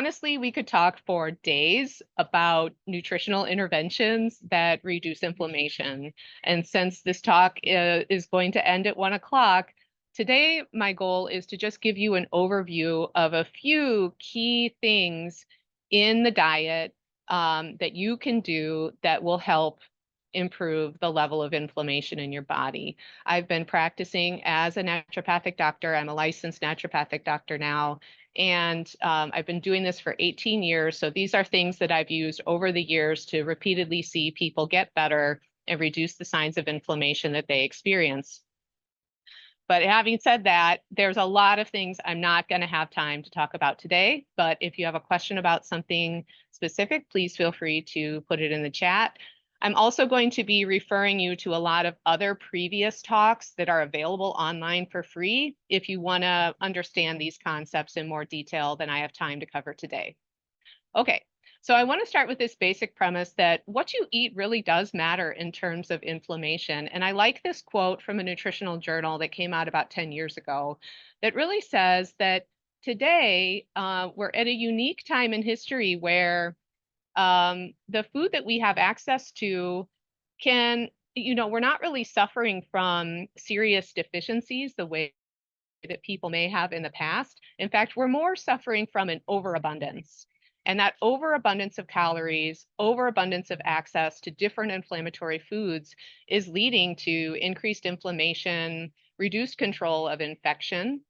honestly, we could talk for days about nutritional interventions that reduce inflammation. And since this talk is going to end at 1 o'clock, today my goal is to just give you an overview of a few key things in the diet that you can do that will help improve the level of inflammation in your body. I've been practicing as a naturopathic doctor. I'm a licensed naturopathic doctor now, and I've been doing this for 18 years. So these are things that I've used over the years to repeatedly see people get better and reduce the signs of inflammation that they experience. But having said that, there's a lot of things I'm not going to have time to talk about today. But if you have a question about something specific, please feel free to put it in the chat. I'm also going to be referring you to a lot of other previous talks that are available online for free if you want to understand these concepts in more detail than I have time to cover today. Okay, so I want to start with this basic premise that what you eat really does matter in terms of inflammation. And I like this quote from a nutritional journal that came out about 10 years ago that really says that today we're at a unique time in history where the food that we have access to can, we're not really suffering from serious deficiencies the way that people may have in the past. In fact, we're more suffering from an overabundance. And that overabundance of calories, overabundance of access to different inflammatory foods is leading to increased inflammation, reduced control of infection,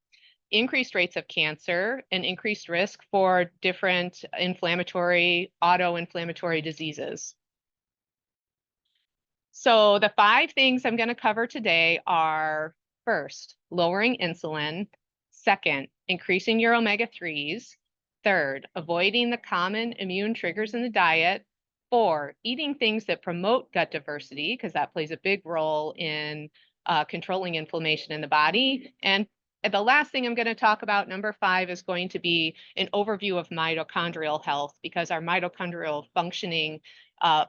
increased rates of cancer, and increased risk for different inflammatory, autoinflammatory diseases. So the 5 things I'm going to cover today are: first, lowering insulin; second, increasing your omega-3s; third, avoiding the common immune triggers in the diet; 4, eating things that promote gut diversity, because that plays a big role in controlling inflammation in the body; and the last thing I'm going to talk about, number 5, is going to be an overview of mitochondrial health, because our mitochondrial functioning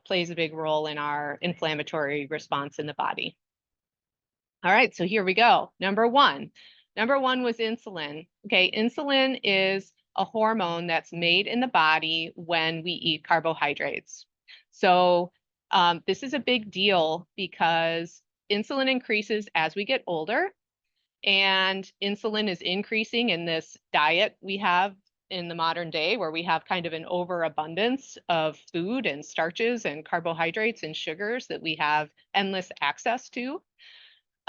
plays a big role in our inflammatory response in the body. All right, so here we go. Number one was insulin. Okay, insulin is a hormone that's made in the body when we eat carbohydrates. So this is a big deal because insulin increases as we get older, and insulin is increasing in this diet we have in the modern day, where we have kind of an overabundance of food and starches and carbohydrates and sugars that we have endless access to.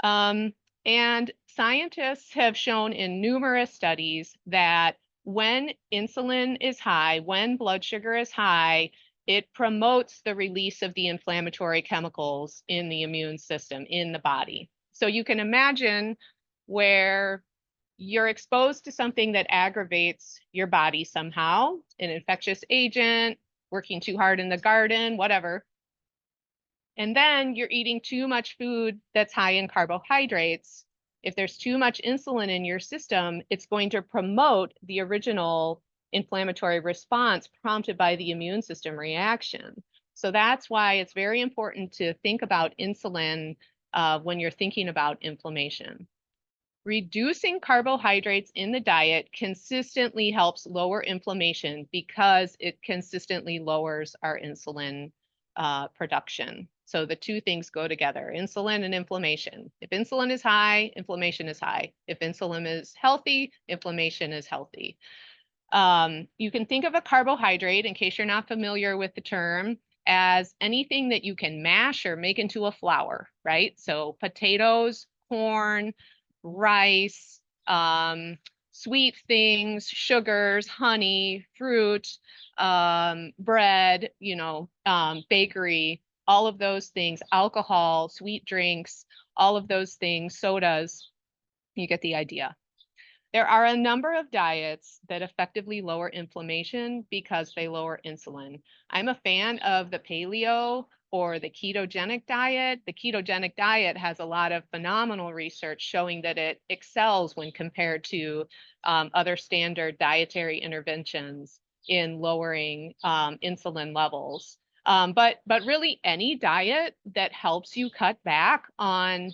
And scientists have shown in numerous studies that when insulin is high, when blood sugar is high, it promotes the release of the inflammatory chemicals in the immune system in the body. So you can imagine where you're exposed to something that aggravates your body somehow, an infectious agent, working too hard in the garden, whatever. And then you're eating too much food that's high in carbohydrates. If there's too much insulin in your system, it's going to promote the original inflammatory response prompted by the immune system reaction. So that's why it's very important to think about insulin when you're thinking about inflammation. Reducing carbohydrates in the diet consistently helps lower inflammation because it consistently lowers our insulin production. So the two things go together, insulin and inflammation. If insulin is high, inflammation is high. If insulin is healthy, inflammation is healthy. You can think of a carbohydrate, in case you're not familiar with the term, as anything that you can mash or make into a flour, right? So potatoes, corn, rice, sweet things, sugars, honey, fruit, bread, bakery, all of those things, alcohol, sweet drinks, all of those things, sodas, you get the idea. There are a number of diets that effectively lower inflammation because they lower insulin. I'm a fan of the paleo or the ketogenic diet. The ketogenic diet has a lot of phenomenal research showing that it excels when compared to other standard dietary interventions in lowering insulin levels. But really any diet that helps you cut back on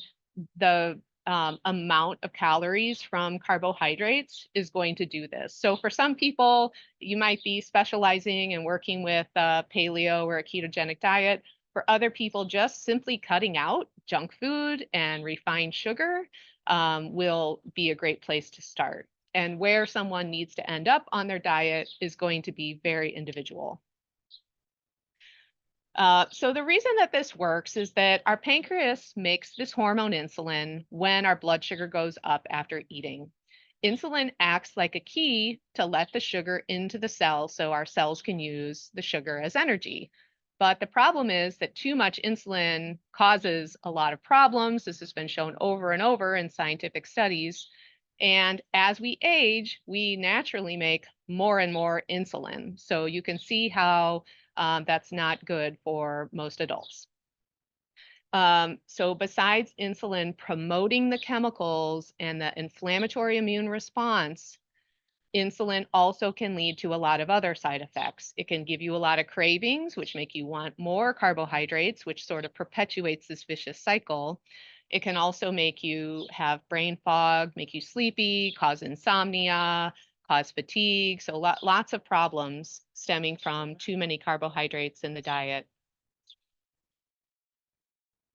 the amount of calories from carbohydrates is going to do this. So for some people, you might be specializing and working with a paleo or a ketogenic diet. For other people, just simply cutting out junk food and refined sugar will be a great place to start. And where someone needs to end up on their diet is going to be very individual. So the reason that this works is that our pancreas makes this hormone insulin when our blood sugar goes up after eating. Insulin acts like a key to let the sugar into the cell so our cells can use the sugar as energy. But the problem is that too much insulin causes a lot of problems. This has been shown over and over in scientific studies. And as we age, we naturally make more and more insulin. So you can see how that's not good for most adults. So besides insulin promoting the chemicals and the inflammatory immune response, insulin also can lead to a lot of other side effects. It can give you a lot of cravings, which make you want more carbohydrates, which sort of perpetuates this vicious cycle. It can also make you have brain fog, make you sleepy, cause insomnia, cause fatigue. So lots of problems stemming from too many carbohydrates in the diet.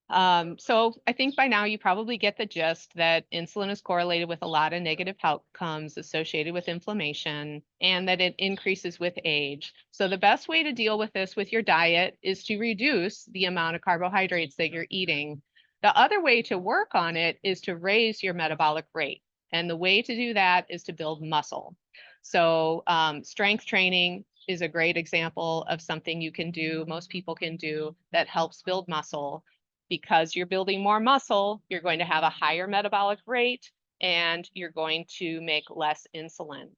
So I think by now you probably get the gist that insulin is correlated with a lot of negative outcomes associated with inflammation and that it increases with age. So the best way to deal with this with your diet is to reduce the amount of carbohydrates that you're eating. The other way to work on it is to raise your metabolic rate. And the way to do that is to build muscle. So strength training is a great example of something you can do, most people can do that helps build muscle. Because you're building more muscle, you're going to have a higher metabolic rate and you're going to make less insulin.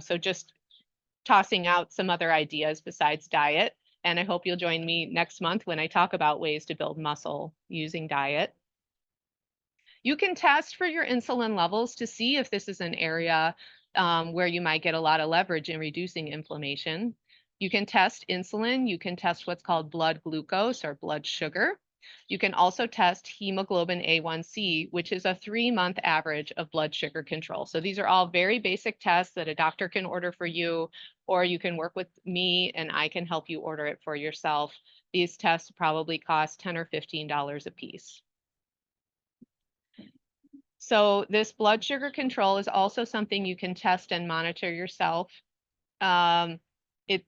So just tossing out some other ideas besides diet. And I hope you'll join me next month when I talk about ways to build muscle using diet. You can test for your insulin levels to see if this is an area where you might get a lot of leverage in reducing inflammation. You can test insulin. You can test what's called blood glucose or blood sugar. You can also test hemoglobin A1C, which is a 3-month average of blood sugar control. So these are all very basic tests that a doctor can order for you, or you can work with me and I can help you order it for yourself. These tests probably cost $10 or $15 a piece. So this blood sugar control is also something you can test and monitor yourself. It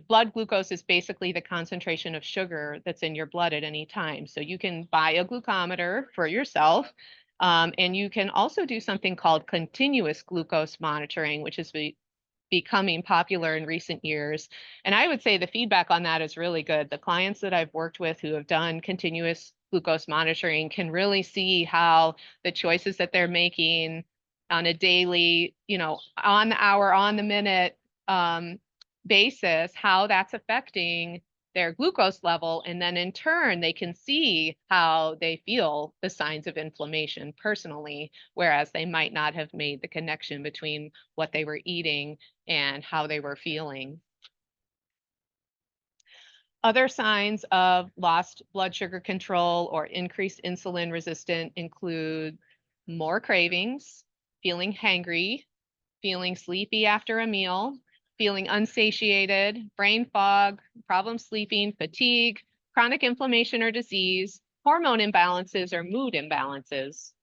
blood glucose is basically the concentration of sugar that's in your blood at any time. So you can buy a glucometer for yourself, and you can also do something called continuous glucose monitoring, which is becoming popular in recent years. And I would say the feedback on that is really good. The clients that I've worked with who have done continuous glucose monitoring can really see how the choices that they're making on a daily, on the hour, on the minute basis, how that's affecting their glucose level. And then in turn, they can see how they feel the signs of inflammation personally, whereas they might not have made the connection between what they were eating and how they were feeling. Other signs of lost blood sugar control or increased insulin resistance include more cravings, feeling hangry, feeling sleepy after a meal, feeling unsatiated, brain fog, problem sleeping, fatigue, chronic inflammation or disease, hormone imbalances or mood imbalances.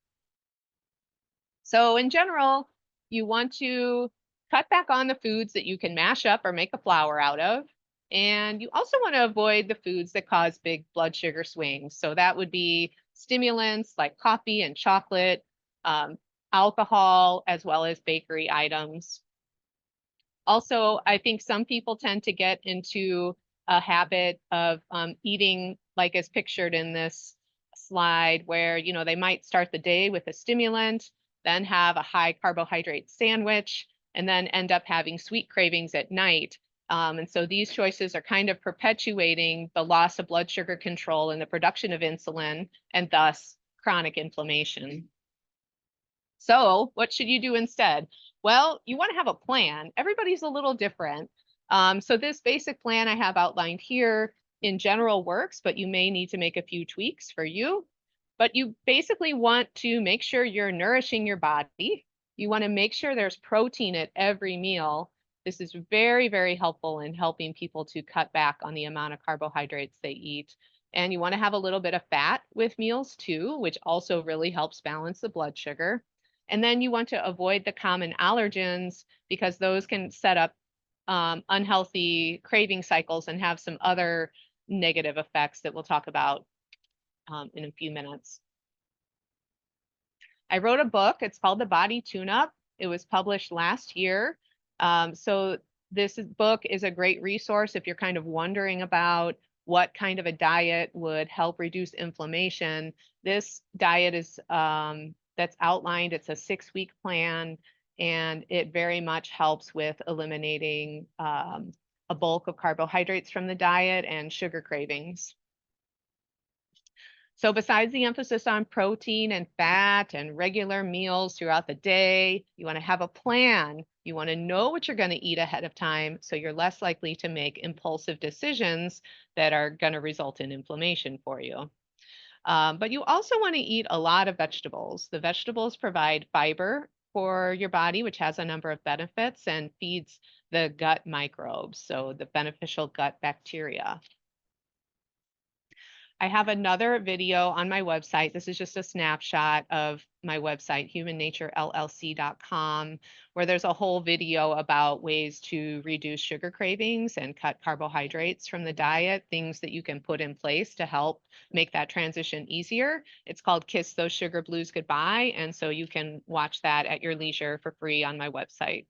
So in general, you want to cut back on the foods that you can mash up or make a flour out of. And you also want to avoid the foods that cause big blood sugar swings. So that would be stimulants like coffee and chocolate, alcohol, as well as bakery items. Also, I think some people tend to get into a habit of eating like as pictured in this slide where, they might start the day with a stimulant, then have a high carbohydrate sandwich, and then end up having sweet cravings at night. And so these choices are kind of perpetuating the loss of blood sugar control and the production of insulin and thus chronic inflammation. So what should you do instead? Well, you want to have a plan. Everybody's a little different. So this basic plan I have outlined here in general works, but you may need to make a few tweaks for you. But you basically want to make sure you're nourishing your body. You want to make sure there's protein at every meal. This is very, very helpful in helping people to cut back on the amount of carbohydrates they eat. And you want to have a little bit of fat with meals too, which also really helps balance the blood sugar. And then you want to avoid the common allergens because those can set up unhealthy craving cycles and have some other negative effects that we'll talk about in a few minutes. I wrote a book. It's called The Body Tune-Up. It was published last year. So this book is a great resource if you're kind of wondering about what kind of a diet would help reduce inflammation. This diet is that's outlined. It's a 6-week plan, and it very much helps with eliminating a bulk of carbohydrates from the diet and sugar cravings. So besides the emphasis on protein and fat and regular meals throughout the day, you want to have a plan. You want to know what you're going to eat ahead of time so you're less likely to make impulsive decisions that are going to result in inflammation for you. But you also want to eat a lot of vegetables. The vegetables provide fiber for your body, which has a number of benefits and feeds the gut microbes, so the beneficial gut bacteria. I have another video on my website. This is just a snapshot of my website, humannaturellc.com, where there's a whole video about ways to reduce sugar cravings and cut carbohydrates from the diet, things that you can put in place to help make that transition easier. It's called Kiss Those Sugar Blues Goodbye. And so you can watch that at your leisure for free on my website.